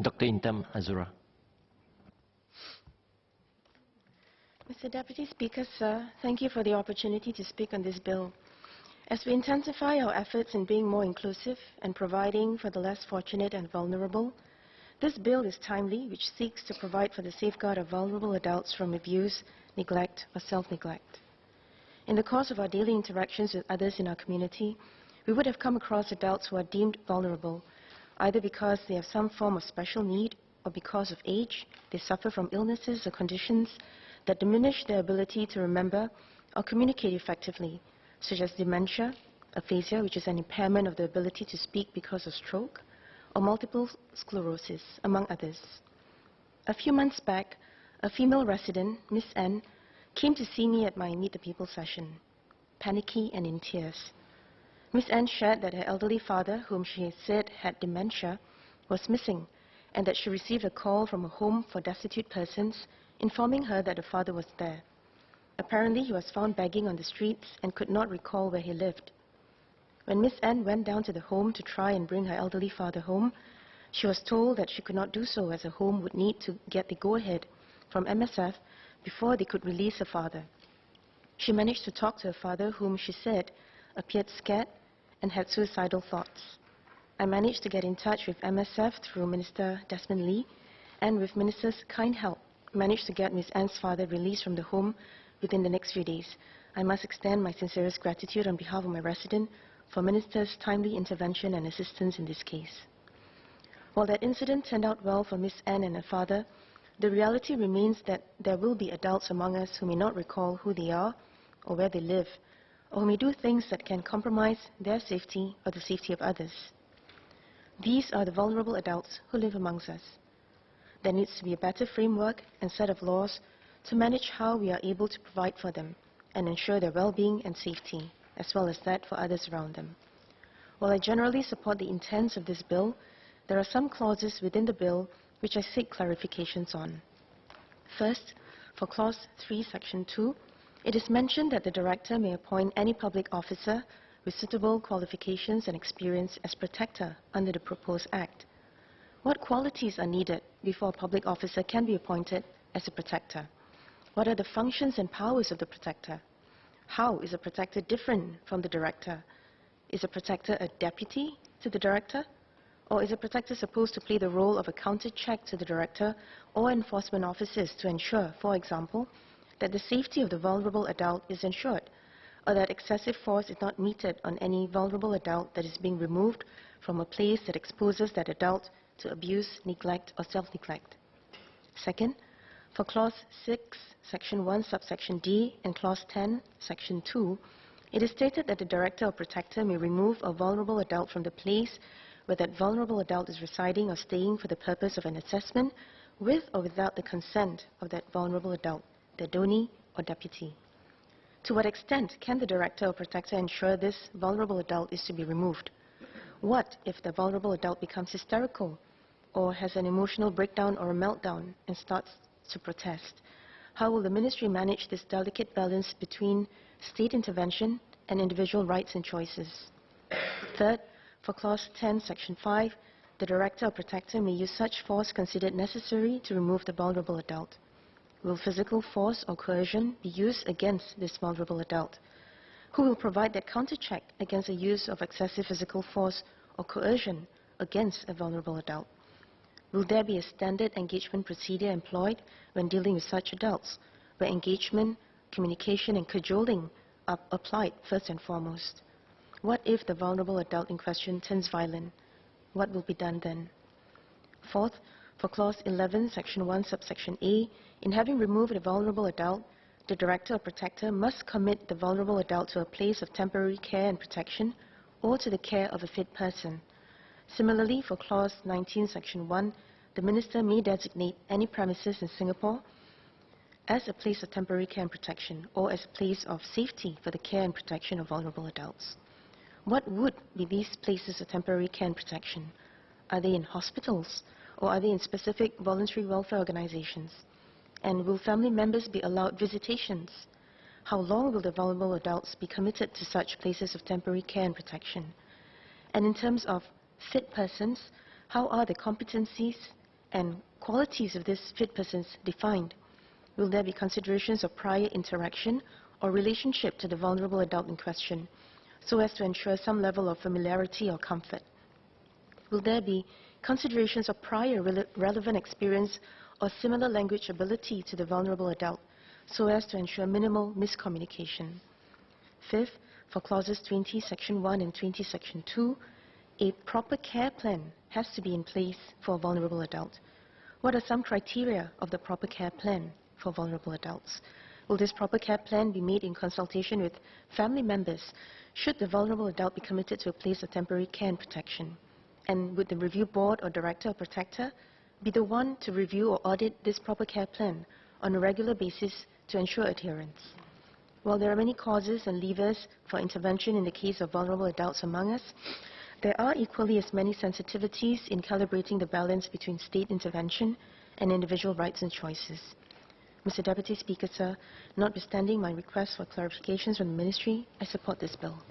Dr. Intan, Azura. Mr. Deputy Speaker, sir, thank you for the opportunity to speak on this bill. As we intensify our efforts in being more inclusive and providing for the less fortunate and vulnerable, this bill is timely, which seeks to provide for the safeguard of vulnerable adults from abuse, neglect, or self-neglect. In the course of our daily interactions with others in our community, we would have come across adults who are deemed vulnerable, either because they have some form of special need or because of age, they suffer from illnesses or conditions that diminish their ability to remember or communicate effectively, such as dementia, aphasia, which is an impairment of the ability to speak because of stroke, or multiple sclerosis, among others. A few months back, a female resident, Miss N, came to see me at my Meet the People session, panicky and in tears. Miss N shared that her elderly father, whom she said had dementia, was missing, and that she received a call from a home for destitute persons informing her that the father was there. Apparently, he was found begging on the streets and could not recall where he lived. When Miss N went down to the home to try and bring her elderly father home, she was told that she could not do so as the home would need to get the go-ahead from MSF before they could release her father. She managed to talk to her father, whom she said appeared scared and had suicidal thoughts. I managed to get in touch with MSF through Minister Desmond Lee, and with Minister's kind help, managed to get Miss N's father released from the home within the next few days. I must extend my sincerest gratitude on behalf of my resident for Minister's timely intervention and assistance in this case. While that incident turned out well for Miss N and her father, the reality remains that there will be adults among us who may not recall who they are or where they live, or who may do things that can compromise their safety or the safety of others. These are the vulnerable adults who live amongst us. There needs to be a better framework and set of laws to manage how we are able to provide for them and ensure their well-being and safety, as well as that for others around them. While I generally support the intents of this bill, there are some clauses within the bill which I seek clarifications on. First, for Clause 3, Section 2, it is mentioned that the Director may appoint any public officer with suitable qualifications and experience as protector under the proposed Act. What qualities are needed before a public officer can be appointed as a protector? What are the functions and powers of the protector? How is a protector different from the director? Is a protector a deputy to the director? Or is a protector supposed to play the role of a counter-check to the director or enforcement officers to ensure, for example, that the safety of the vulnerable adult is ensured, or that excessive force is not meted on any vulnerable adult that is being removed from a place that exposes that adult to abuse, neglect, or self-neglect? Second, for Clause 6, Section 1, Subsection D, and Clause 10, Section 2, it is stated that the director or protector may remove a vulnerable adult from the place where that vulnerable adult is residing or staying for the purpose of an assessment with or without the consent of that vulnerable adult, their donee or deputy. To what extent can the director or protector ensure this vulnerable adult is to be removed? What if the vulnerable adult becomes hysterical or has an emotional breakdown or a meltdown and starts to protest? How will the ministry manage this delicate balance between state intervention and individual rights and choices? Third, for Clause 10, Section 5, the director or protector may use such force considered necessary to remove the vulnerable adult. Will physical force or coercion be used against this vulnerable adult? Who will provide that counter-check against the use of excessive physical force or coercion against a vulnerable adult? Will there be a standard engagement procedure employed when dealing with such adults, where engagement, communication, and cajoling are applied first and foremost? What if the vulnerable adult in question turns violent? What will be done then? Fourth, for Clause 11, Section 1, Subsection A, in having removed a vulnerable adult, the director or protector must commit the vulnerable adult to a place of temporary care and protection or to the care of a fit person. Similarly, for Clause 19, Section 1, the minister may designate any premises in Singapore as a place of temporary care and protection or as a place of safety for the care and protection of vulnerable adults. What would be these places of temporary care and protection? Are they in hospitals or are they in specific voluntary welfare organizations? And will family members be allowed visitations? How long will the vulnerable adults be committed to such places of temporary care and protection? And in terms of fit persons, How are the competencies and qualities of these fit persons defined? Will there be considerations of prior interaction or relationship to the vulnerable adult in question, so as to ensure some level of familiarity or comfort? Will there be considerations of prior relevant experience or similar language ability to the vulnerable adult, so as to ensure minimal miscommunication? Fifth, for clauses 20, section 1 and 20, section 2, a proper care plan has to be in place for a vulnerable adult. What are some criteria of the proper care plan for vulnerable adults? Will this proper care plan be made in consultation with family members should the vulnerable adult be committed to a place of temporary care and protection? And would the review board or director or protector be the one to review or audit this proper care plan on a regular basis to ensure adherence? While there are many causes and levers for intervention in the case of vulnerable adults among us, there are equally as many sensitivities in calibrating the balance between state intervention and individual rights and choices. Mr. Deputy Speaker, sir, notwithstanding my request for clarifications from the Ministry, I support this bill.